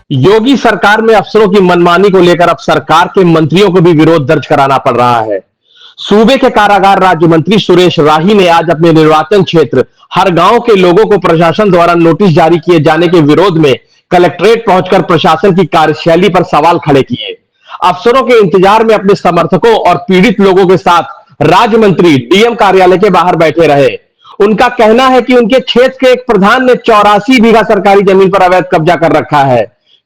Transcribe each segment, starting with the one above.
योगी सरकार में अफसरों की मनमानी को लेकर अब सरकार के मंत्रियों को भी विरोध दर्ज कराना पड़ रहा है। सूबे के कारागार राज्य मंत्री सुरेश राही ने आज अपने निर्वाचन क्षेत्र हर गांव के लोगों को प्रशासन द्वारा नोटिस जारी किए जाने के विरोध में कलेक्ट्रेट पहुंचकर प्रशासन की कार्यशैली पर सवाल खड़े किए। अफसरों के इंतजार में अपने समर्थकों और पीड़ित लोगों के साथ राज्य मंत्री डीएम कार्यालय के बाहर बैठे रहे। उनका कहना है कि उनके क्षेत्र के एक प्रधान ने 84 बीघा सरकारी जमीन पर अवैध कब्जा कर रखा है,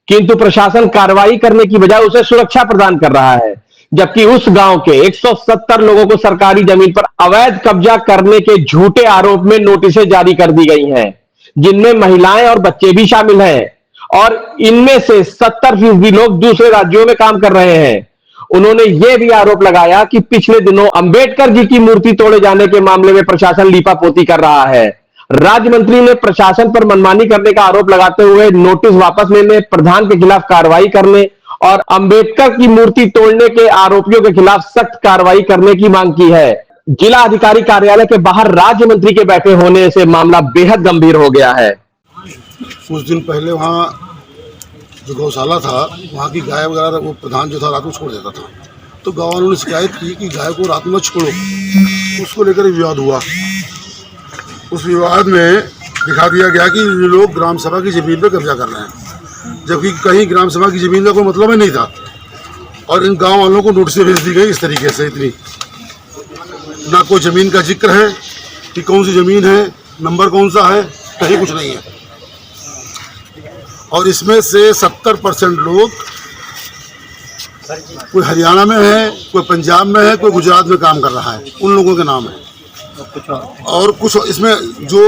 किंतु प्रशासन कार्रवाई करने की बजाय उसे सुरक्षा प्रदान कर रहा है, जबकि उस गांव के 170 लोगों को सरकारी जमीन पर अवैध कब्जा करने के झूठे आरोप में नोटिसें जारी कर दी गई हैं, जिनमें महिलाएं और बच्चे भी शामिल हैं और इनमें से 70% लोग दूसरे राज्यों में काम कर रहे हैं। उन्होंने यह भी आरोप लगाया कि पिछले दिनों अंबेडकर जी की मूर्ति तोड़े जाने के मामले में प्रशासन लीपापोती कर रहा है। राज्य मंत्री ने प्रशासन पर मनमानी करने का आरोप लगाते हुए नोटिस वापस लेने, प्रधान के खिलाफ कार्रवाई करने और अंबेडकर की मूर्ति तोड़ने के आरोपियों के खिलाफ सख्त कार्रवाई करने की मांग की है। जिला अधिकारी कार्यालय के बाहर राज्य मंत्री के बैठे होने से मामला बेहद गंभीर हो गया है। कुछ दिन पहले वहाँ जो गौशाला था, वहाँ की गाय वगैरह वो प्रधान जो था रात को छोड़ देता था, तो गाँव वालों ने शिकायत की कि गाय को रात में छोड़ो। उसको लेकर विवाद हुआ। उस विवाद में दिखा दिया गया कि ये लोग ग्राम सभा की ज़मीन पर कब्जा कर रहे हैं, जबकि कहीं ग्राम सभा की ज़मीन का कोई मतलब ही नहीं था। और इन गांव वालों को नोटिस भेज दी गई इस तरीके से, इतनी ना कोई ज़मीन का जिक्र है कि कौन सी ज़मीन है, नंबर कौन सा है, कहीं कुछ नहीं है। और इसमें से 70% लोग कोई हरियाणा में है, कोई पंजाब में है, कोई गुजरात में काम कर रहा है, उन लोगों के नाम है। और कुछ इसमें जो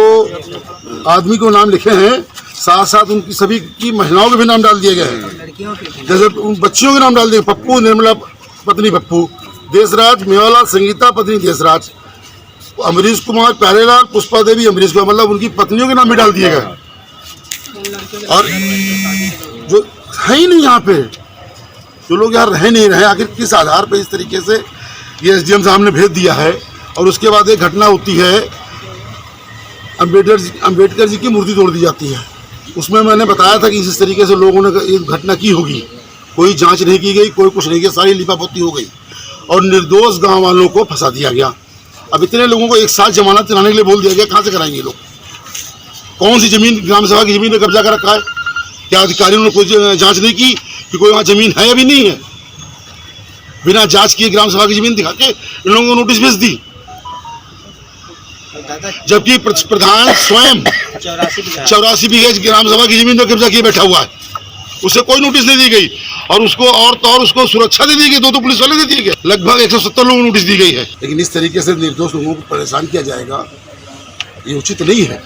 आदमी को नाम लिखे हैं, साथ साथ उनकी सभी की महिलाओं के भी नाम डाल दिए गए हैं। जैसे उन बच्चियों के नाम डाल दिए, पप्पू निर्मला पत्नी पप्पू, देशराज मेवालाल संगीता पत्नी देशराज, अमरीश कुमार प्यारेलाल पुष्पा देवी अमरीश कुमार, मतलब उनकी पत्नियों के नाम भी डाल दिए गए। और जो है ही नहीं यहाँ पे, जो लोग यहाँ रह नहीं रहे, आखिर किस आधार पे इस तरीके से ये एसडीएम साहब ने भेज दिया है। और उसके बाद एक घटना होती है, अंबेडकर जी की मूर्ति तोड़ दी जाती है। उसमें मैंने बताया था कि इस तरीके से लोगों ने ये घटना की होगी, कोई जांच नहीं की गई, कोई कुछ नहीं किया, सारी लिपापोती हो गई और निर्दोष गांव वालों को फंसा दिया गया। अब इतने लोगों को एक साथ जमानत कराने के लिए बोल दिया गया, कहाँ से कराएंगे लोग? कौन सी जमीन ग्राम सभा की जमीन पर कब्जा कर रखा है? क्या अधिकारियों ने कोई जांच नहीं की कि कोई वहाँ जमीन है या भी नहीं है? बिना जांच किए ग्राम सभा की जमीन दिखा के इन लोगों को नोटिस भेज दी, जबकि प्रधान स्वयं 84 बीघे ग्राम सभा की जमीन पर कब्जा किए बैठा हुआ है। उसे कोई नोटिस नहीं दी गई और उसको और उसको सुरक्षा दे दी गई, दो पुलिस वाले दे दिए गए। लगभग 170 लोगों को नोटिस दी गई है। लेकिन इस तरीके से निर्दोष लोगों को परेशान किया जाएगा, ये उचित नहीं है।